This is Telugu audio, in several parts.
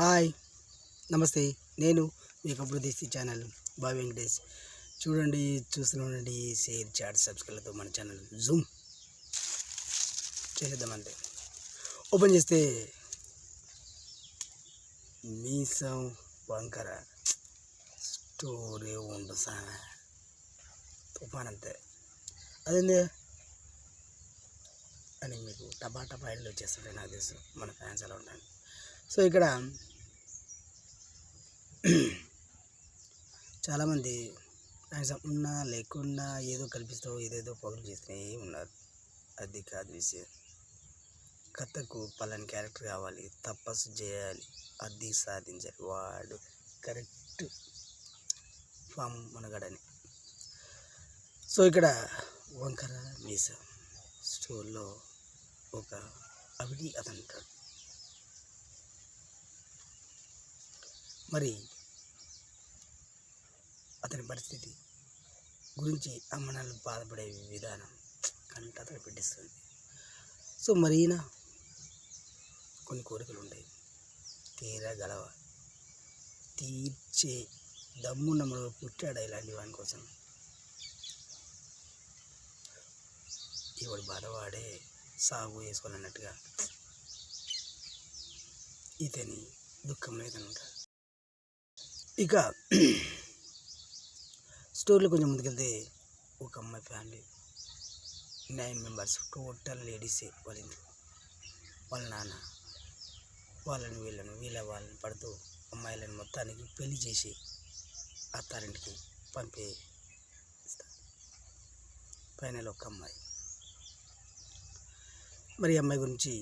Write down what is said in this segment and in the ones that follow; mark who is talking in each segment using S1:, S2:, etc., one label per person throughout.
S1: హాయ్, నమస్తే. నేను మీ కబుర్దేశీ ఛానల్ బావి వెంకటేష్. చూడండి, చూస్తూనే షేర్, చాట్, సబ్స్క్రైబ్లతో మన ఛానల్ జూమ్ చేద్దామంటే ఓపెన్ చేస్తే మీసం వంకర స్టోరీ ఉంటుంది సామె తుఫాన్ అంతే. అదేంది అని మీకు టపా ఐడియాలు వచ్చేస్తుంటాయి. నాకు తెలుసు మన ఫ్యాన్స్ అలా ఉంటాను. సో ఇక్కడ చాలామంది కనీసం ఉన్నా లేకున్నా ఏదో కల్పిస్తూ ఏదేదో పగులు చేస్తూనే ఉన్నారు. అది కాదు విషయం. కథకు పలాని క్యారెక్టర్ కావాలి, తపస్సు చేయాలి, అది సాధించాలి, వాడు కరెక్ట్ ఫామ్ మనగడని. సో ఇక్కడ వంకర మీస స్టోర్లో ఒక అవిడి అతను ఉంటాడు. మరి అతని పరిస్థితి గురించి అమ్మనాలు బాధపడే విధానం కంట అతను పెట్టిస్తుంది. సో మరి ఈయన కొన్ని కోరికలు ఉంటాయి, తీరగలవ తీర్చే దమ్మున్నముడు పుట్టాడు ఇలాంటి వాని కోసం. ఎవడు బాధవాడే సాగు వేసుకోవాలన్నట్టుగా ఇతని దుఃఖంలో ఇతను ఉంటాడు. ఇక స్టోరీలో కొంచెం ముందుకెళ్తే ఒక అమ్మాయి ఫ్యామిలీ 9 మెంబర్స్ టోటల్ లేడీసే. వాళ్ళ ఇంట్లో వాళ్ళ నాన్న వాళ్ళని వాళ్ళని పడుతూ అమ్మాయిలను మొత్తానికి పెళ్లి చేసి అత్తారింటికి పంపే ఫైనల్ ఒక అమ్మాయి. మరి ఈ అమ్మాయి గురించి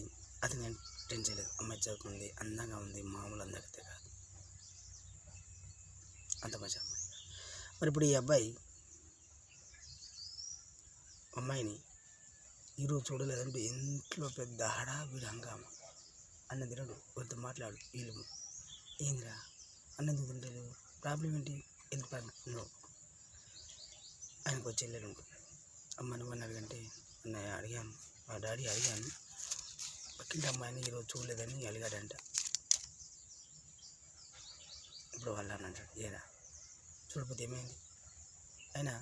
S1: అతను టెన్షన్ లేదు. అమ్మాయి చదువుకుంది, అందంగా ఉంది, మామూలు అందరికీ కాదు, అంత మంచి అమ్మాయి. మరి ఇప్పుడు ఈ అబ్బాయి అమ్మాయిని ఈరోజు చూడలేదంటే ఇంట్లో పెద్ద హడావిడి హంగామా. అన్నం తినడు, ఎవరితో మాట్లాడు, వీళ్ళు ఏందిరా అన్నం తింటలేదు, ప్రాబ్లం ఏంటి, ఎందుకు నువ్వు ఆయనకు వచ్చి వెళ్ళాడు ఉంటుంది. అమ్మ నువ్వని అడిగంటే అన్నయ్య అడిగాను, మా డాడీ అడిగాను, పక్కింటి అమ్మాయిని ఈరోజు చూడలేదని అడిగాడంట. ఇప్పుడు వాళ్ళు అని అంటాడు, ఏరా చూడకపోతే ఏమైంది, అయినా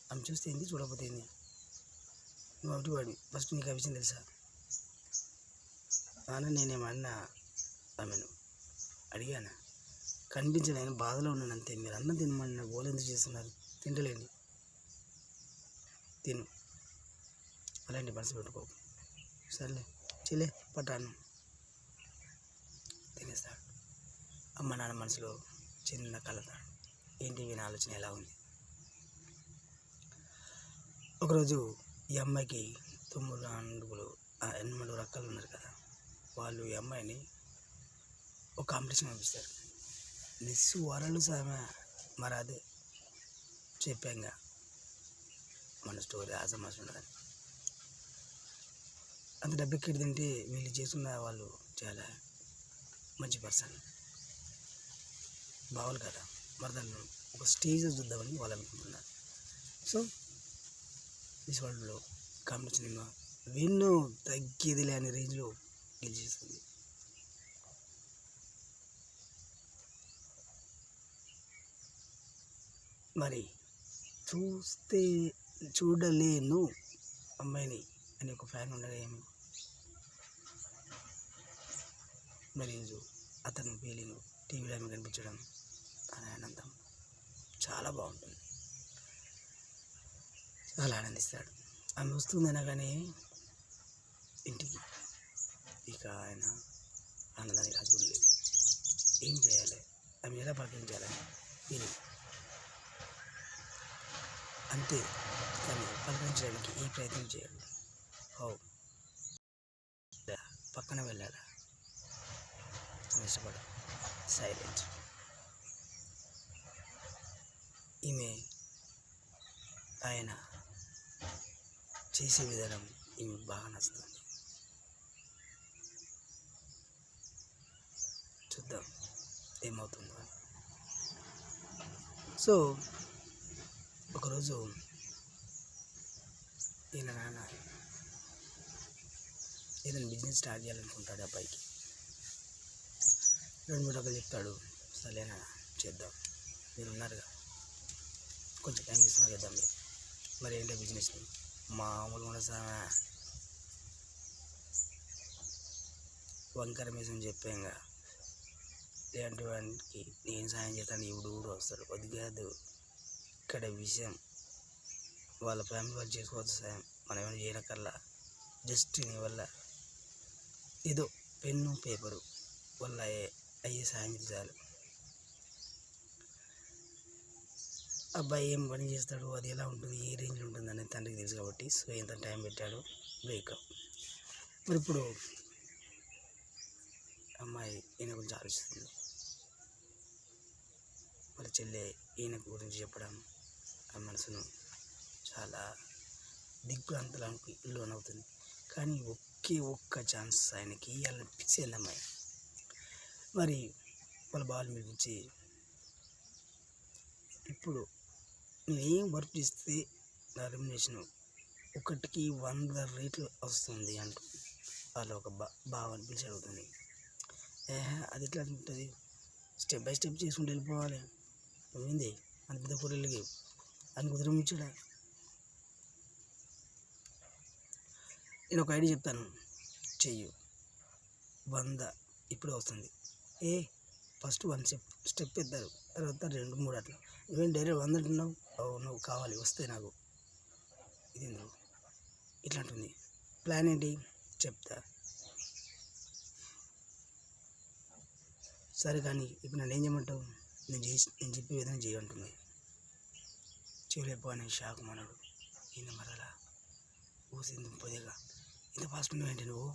S1: ఆమె చూస్తే ఏంది, చూడకపోతే ఏంది, నువ్వు ఒకటి వాడి ఫస్ట్ నీకు ఆ విషయం తెలుసా నాన్న, నేనేమన్నా ఆమెను అడిగాను, కనిపించదు, ఆయన బాధలో ఉన్నాను అంతే. మీరు అన్నం తినమని నాకు గోలు ఎందుకు చేస్తున్నారు, తింటలేండి, తిను, అలాంటి మనసు పెట్టుకో, సర్లే చెల్లే పట్టాను తినేస్తాడు. అమ్మ నాన్న మనసులో చిన్న కలతాడు, ఏంటి వీని ఆలోచన ఎలా ఉంది. ఒకరోజు ఈ అమ్మాయికి 9 అడుగులు 8 రకాలు ఉన్నారు కదా, వాళ్ళు ఈ అమ్మాయిని ఒక కాంపిటీషన్ పంపిస్తారు. మిస్ వరల్డ్ సామె. మరి అదే చెప్పాంగా మన స్టోరీ ఆసమాసం ఉండదని. అంత డబ్బెక్కిడి తింటే వీళ్ళు చేస్తున్న వాళ్ళు చాలా మంచి పర్సన్ బావాలి కదా, మరి దాన్ని ఒక స్టేజ్ చూద్దామని వాళ్ళు అనుకుంటున్నారు. సో మిస్ వరల్డ్లో కాంపిటీషన్ విన్ను తగ్గేది లేని రేంజ్లో గెలిచేస్తుంది. మరి చూడలేను అమ్మాయిని అని ఒక ఫ్యాన్ ఉండగా ఏమి. మరి అతను ఫీలింగ్ టీవీలో ఆమె కనిపించడం అని ఆనందం చాలా బాగుంటుంది, చాలా ఆనందిస్తాడు. ఆమె వస్తుందన్నా కానీ ఇంటికి, ఇక ఆయన ఆనందానికి హద్దులు లేవు. ఏం చేయాలి, ఆమె ఎలా పలకరించాలని ఫీలింగ్ అంతే. కానీ పలకరించడానికి ఏ ప్రయత్నం చేయాలి, పక్కన వెళ్ళాలా, ఇష్టపడ సైలెంట్. ఈమె ఆయన చేసే విధానం ఈమె బాగా నచ్చుతుంది. చూద్దాం ఏమవుతుందో అని. సో ఒకరోజు ఈయన నాన్న ఏదైనా బిజినెస్ స్టార్ట్ చేయాలనుకుంటాడు. అబ్బాయికి 2-3 రకాలు చెప్తాడు. సరేనా చేద్దాం, మీరు ఉన్నారుగా, కొంచెం టైం తీసుకున్నా చేద్దాం. మరి ఏంటో బిజినెస్ మామూలుగా ఉండదు సార్. వంకర మీసం చెప్పాంగా, ఇలాంటి వానికి నేను సాయం చేస్తాను, ఇప్పుడు కూడా వస్తాడు. అది కాదు ఇక్కడ విషయం, వాళ్ళ ఫ్యామిలీ వాళ్ళు చేసుకోవచ్చు సాయం, మనం ఏమైనా చేయనక్కర్లా. జస్ట్ నీ వల్ల ఏదో పెన్ను పేపరు వల్ల అయ్యే సాయం చాలు. అబ్బాయి ఏం పని చేస్తాడు, అది ఎలా ఉంటుంది, ఏ రేంజ్లో ఉంటుంది అనేది తండ్రికి తెలుసు కాబట్టి సో ఎంత టైం పెట్టాడు బ్రేకప్. మరి ఇప్పుడు అమ్మాయి ఈయన గురించి ఆలోచిస్తుంది. వాళ్ళ చెల్లె ఈయన గురించి చెప్పడం ఆ మనసును చాలా దిగ్భ్రాంతులకు లోనవుతుంది. కానీ ఒక్క ఛాన్స్ ఆయనకి ఇవ్వాలని ఫిక్స్ అయింది అమ్మాయి. మరి వాళ్ళ బాలు పిలిపించి, ఇప్పుడు నేనేం వర్క్ చేస్తే నా రెమ్యునరేషన్ 1కి 100 రేట్లు వస్తుంది అంటూ వాళ్ళు ఒక బావని పిలిచి అడుగుతుంది. అది ఎట్లా ఉంటుంది, స్టెప్ బై స్టెప్ చేసుకుంటూ వెళ్ళిపోవాలి. నువ్వేంది అంత పెద్ద కూరలకి అని కుదిరమిచ్చాడా. నేను ఒక ఐడియా చెప్తాను, చెయ్యు. 100 ఇప్పుడే వస్తుంది. ఫస్ట్ 1 స్టెప్ ఎత్తారు, తర్వాత 2, 3 అట్లా. నువ్వేం డైరెక్ట్ 100 అంటున్నావు. నువ్వు కావాలి వస్తే నాకు ఇది నువ్వు ఇట్లా అంటుంది. ప్లాన్ ఏంటి చెప్తా. సరే కానీ ఇప్పుడు నన్ను ఏం చేయమంటావు, నేను చెప్పే విధంగా చేయంటుంది. చేయలేకపోయినా షాక్ మనడు. ఈయన మరలా ఊసింది పొదిగా, ఇంత ఫాస్ట్ ఉన్నావేంటి నువ్వు.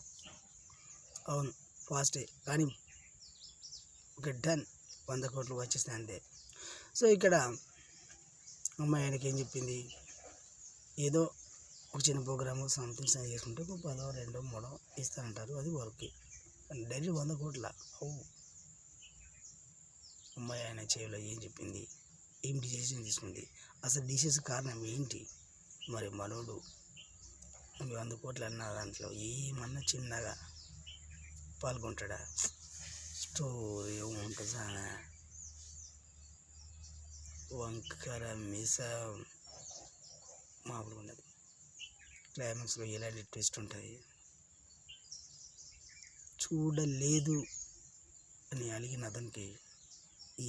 S1: అవును ఫాస్టే, కానీ ఒక డన్ 100 కోట్లు వచ్చేస్తాయి అంతే. సో ఇక్కడ అమ్మాయి ఆయనకి ఏం చెప్పింది, ఏదో ఒక చిన్న ప్రోగ్రాము సంథింగ్ సైన్ చేసుకుంటే ఒక 10, 2, 3 ఇస్తానంటారు, అది వర్క్కి. డైలీ 100 కోట్ల. అమ్మాయి ఆయన చెవిలో ఏం చెప్పింది, ఏం డిసిషన్ తీసుకుంది, అసలు డిసిషన్ కారణం ఏంటి. మరి మనోడు 100 కోట్లు అన్న దాంట్లో ఏమన్నా చిన్నగా పాల్గొంటాడా. స్టోరీ ఉంటుంది సార్, వంకర మిసం మామూలుగా ఉండదు. క్లైమాక్స్లో ఎలాంటి ట్విస్ట్ ఉంటుంది. చూడలేదు అని అలిగిన అతనికి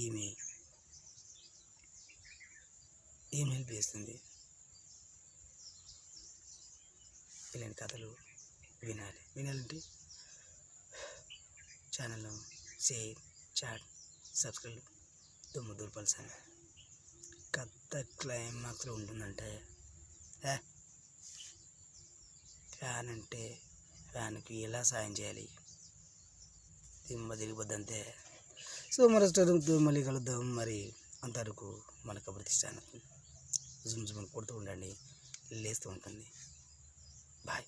S1: ఈమె ఏం హెల్ప్ చేస్తుంది. ఇలాంటి కథలు వినాలంటే ఛానల్లో షేర్, చాట్, సబ్స్క్రైబ్ దుమ్ముదూర్పాల్సిన కథ క్లైమాక్స్లో ఉంటుందంటే ఫ్యాన్ అంటే ఫ్యాన్కి ఎలా సాయం చేయాలి, తిరిగిపోద్దంతే. సో మరో స్టోరీతో మళ్ళీ కలుద్దాం. మరి అంతవరకు మన కబుర్తి ఛానల్ జుమ్ కొడుతూ ఉండండి, లేస్తూ ఉంటుంది. బాయ్.